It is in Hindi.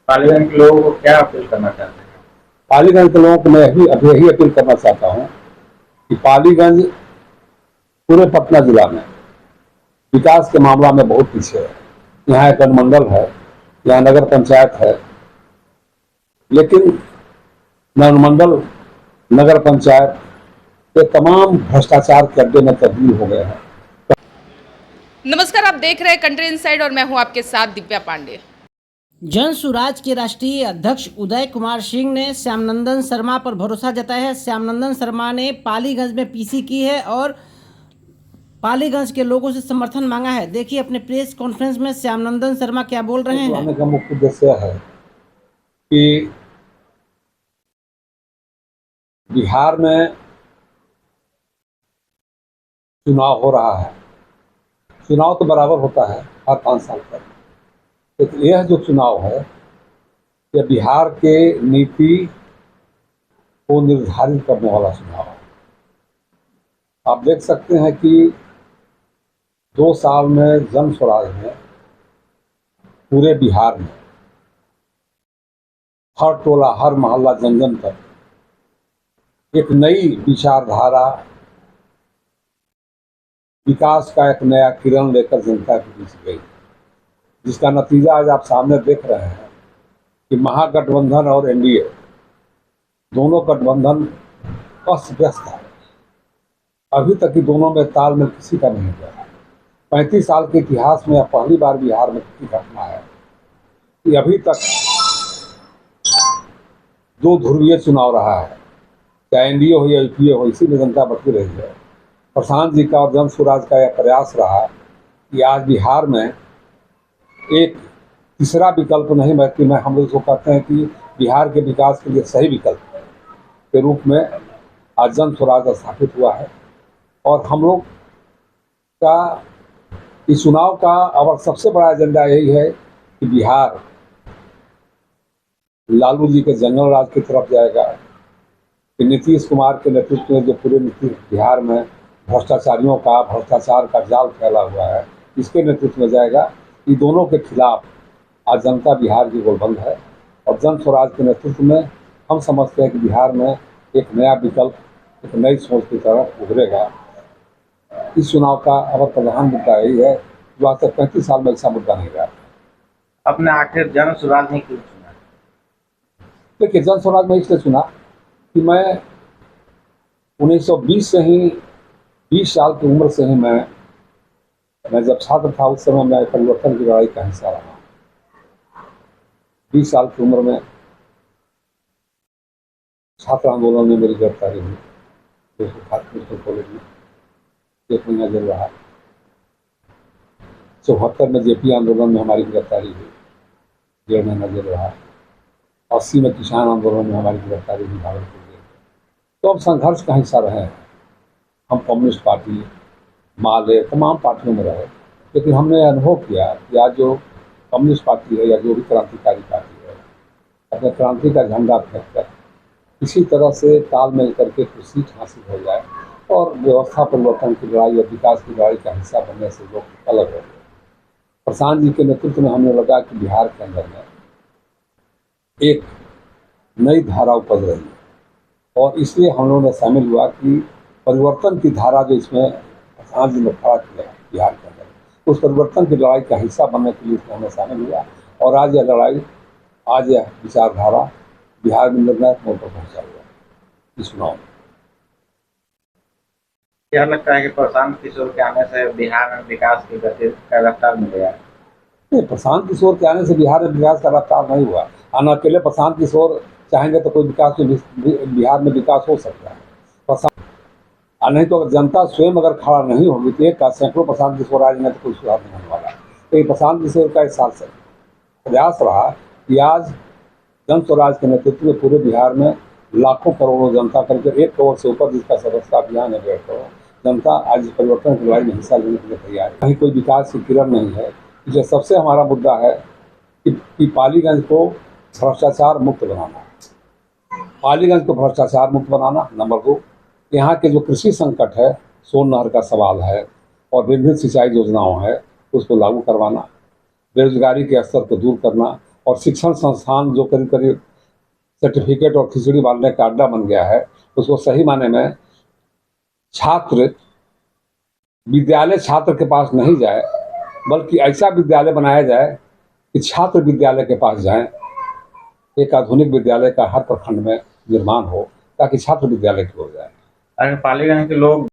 पालीगंज के लोगों को क्या अपील करना चाहते हैं? पालीगंज के लोगों को मैं अभी यही अपील करना चाहता हूँ कि पालीगंज पूरे पटना जिला में विकास के मामला में बहुत पीछे है। यहाँ एक अनुमंडल है, यहाँ नगर पंचायत है, लेकिन अनुमंडल नगर पंचायत ये तमाम भ्रष्टाचार के अड्डे में तब्दील हो गए हैं। नमस्कार, आप देख रहे हैं कंट्री इनसाइड और मैं हूं आपके साथ दिव्या पांडे। जन सुराज के राष्ट्रीय अध्यक्ष उदय कुमार सिंह ने श्यामनंदन शर्मा पर भरोसा जताया है। श्यामनंदन शर्मा ने पालीगंज में पीसी की है और पालीगंज के लोगों से समर्थन मांगा है। देखिए अपने प्रेस कॉन्फ्रेंस में श्यामनंदन शर्मा क्या बोल रहे हैं। आने का मुख्य उद्देश्य है कि बिहार में चुनाव हो रहा है। चुनाव तो बराबर होता है हर 5 साल पर, लेकिन यह जो चुनाव है यह बिहार के नीति को निर्धारित करने वाला चुनाव है। आप देख सकते हैं कि 2 साल में जन स्वराज ने पूरे बिहार में हर टोला हर मोहल्ला जन जन तक एक नई विचारधारा, विकास का एक नया किरण लेकर जनता के बीच गई, जिसका नतीजा आज आप सामने देख रहे हैं कि महागठबंधन और एनडीए दोनों गठबंधन अस्त व्यस्त है। अभी तक ही दोनों में तालमेल किसी का नहीं हुआ। 35 साल के इतिहास में पहली बार बिहार में की घटना है कि अभी तक 2 ध्रुवीय चुनाव रहा है, चाहे एनडीए हो या यूपीए हो, इसी में जनता बटी रही है। प्रशांत जी का और जन स्वराज का यह प्रयास रहा कि आज बिहार में एक तीसरा विकल्प नहीं, बल्कि हम लोग इसको कहते हैं कि बिहार के विकास के लिए सही विकल्प के रूप में आज जन स्वराज स्थापित हुआ है। और हम लोग का इस चुनाव का अब सबसे बड़ा एजेंडा यही है कि बिहार लालू जी के जंगल राज की तरफ जाएगा, कि नीतीश कुमार के नेतृत्व में जो पूरे बिहार में भ्रष्टाचार का जाल फैला हुआ है, इसके नेतृत्व में जाएगा। ये दोनों के खिलाफ आज जनता बिहार की गोलबंद है और जन स्वराज के नेतृत्व में हम समझते हैं कि बिहार में एक नया विकल्प, एक नई सोच की तरफ उभरेगा। इस चुनाव का अब प्रधान मुद्दा यही है जो आज तक 35 साल में ऐसा मुद्दा नहीं रहा। अपने आखिर जन स्वराज ने क्यों चुना? देखिए, जन स्वराज में इसलिए चुना कि मैं 1920 से ही 20 साल की उम्र से ही मैं जब छात्र था उस समय मैं परिवर्तन की लड़ाई का हिस्सा रहा। 20 साल की उम्र में छात्र आंदोलन में मेरी गिरफ्तारी हुई, कॉलेज में 1 महीना जेल रहा। 74 में जेपी आंदोलन में हमारी गिरफ्तारी हुई, 1.5 महीना जेल रहा। 80 में किसान आंदोलन में हमारी गिरफ्तारी हुई, भागलपुर जेल। तो अब संघर्ष का हिस्सा रहे हैं हम। कम्युनिस्ट पार्टी, माले, तमाम पार्टियों में रहे, लेकिन हमने अनुभव किया कि आज जो कम्युनिस्ट पार्टी है या जो भी क्रांतिकारी पार्टी है, अपने क्रांति का झंडा फेंक कर इसी तरह से तालमेल करके कुछ सीट हासिल हो जाए और व्यवस्था परिवर्तन की लड़ाई और विकास की लड़ाई का हिस्सा बनने से लोग अलग हो गए। प्रशांत जी के नेतृत्व में हमें लगा कि बिहार के अंदर में एक नई धारा उपज रही है और इसलिए हम लोगों ने शामिल हुआ कि परिवर्तन की धारा जो इसमें प्रशांत जी ने खड़ा किया बिहार के अंदर, उस परिवर्तन की लड़ाई का हिस्सा बनने के लिए इसमें हमें शामिल हुआ। और आज यह लड़ाई, आज यह विचारधारा बिहार में निर्णायक मोड़ पर पहुंचा हुआ इस चुनाव में। क्या लगता है कि प्रशांत किशोर के आने से बिहार में विकास की गति का रफ्तार मिल गया? नहीं, प्रशांत किशोर के आने से बिहार में विकास का रफ्तार नहीं हुआ। न अकेले प्रशांत किशोर चाहेंगे तो कोई विकास बिहार में विकास हो सकता है। नहीं तो अगर जनता स्वयं अगर खड़ा नहीं होगी तो एक सैकड़ों प्रशांत किशोर आज में तो कोई सुधार नहीं होने वाला। तो ये प्रशांत किशोर का इस साल से प्रयास रहा कि आज जन स्वराज के नेतृत्व में पूरे बिहार में लाखों करोड़ों जनता करके 1 करोड़ से ऊपर जिसका सदस्यता अभियान है, 1.5 करोड़ जनता आज परिवर्तन की लड़ाई में हिस्सा लेने के लिए तैयार है। कहीं कोई विकास की किरण नहीं है। इसलिए सबसे हमारा मुद्दा है कि पालीगंज को भ्रष्टाचार मुक्त बनाना, पालीगंज को भ्रष्टाचार मुक्त बनाना। नंबर 2, यहाँ के जो कृषि संकट है, सोन नहर का सवाल है और विभिन्न सिंचाई योजनाओं है, उसको लागू करवाना, बेरोजगारी के स्तर को दूर करना और शिक्षण संस्थान जो करीब करीब सर्टिफिकेट और खिचड़ी बांटने का अड्डा बन गया है, उसको सही माने में छात्र विद्यालय छात्र के पास नहीं जाए, बल्कि ऐसा विद्यालय बनाया जाए कि छात्र विद्यालय के पास जाएं। एक आधुनिक विद्यालय का हर प्रखंड में निर्माण हो ताकि छात्र विद्यालय की ओर जाए। अगर पालीगंज के लोग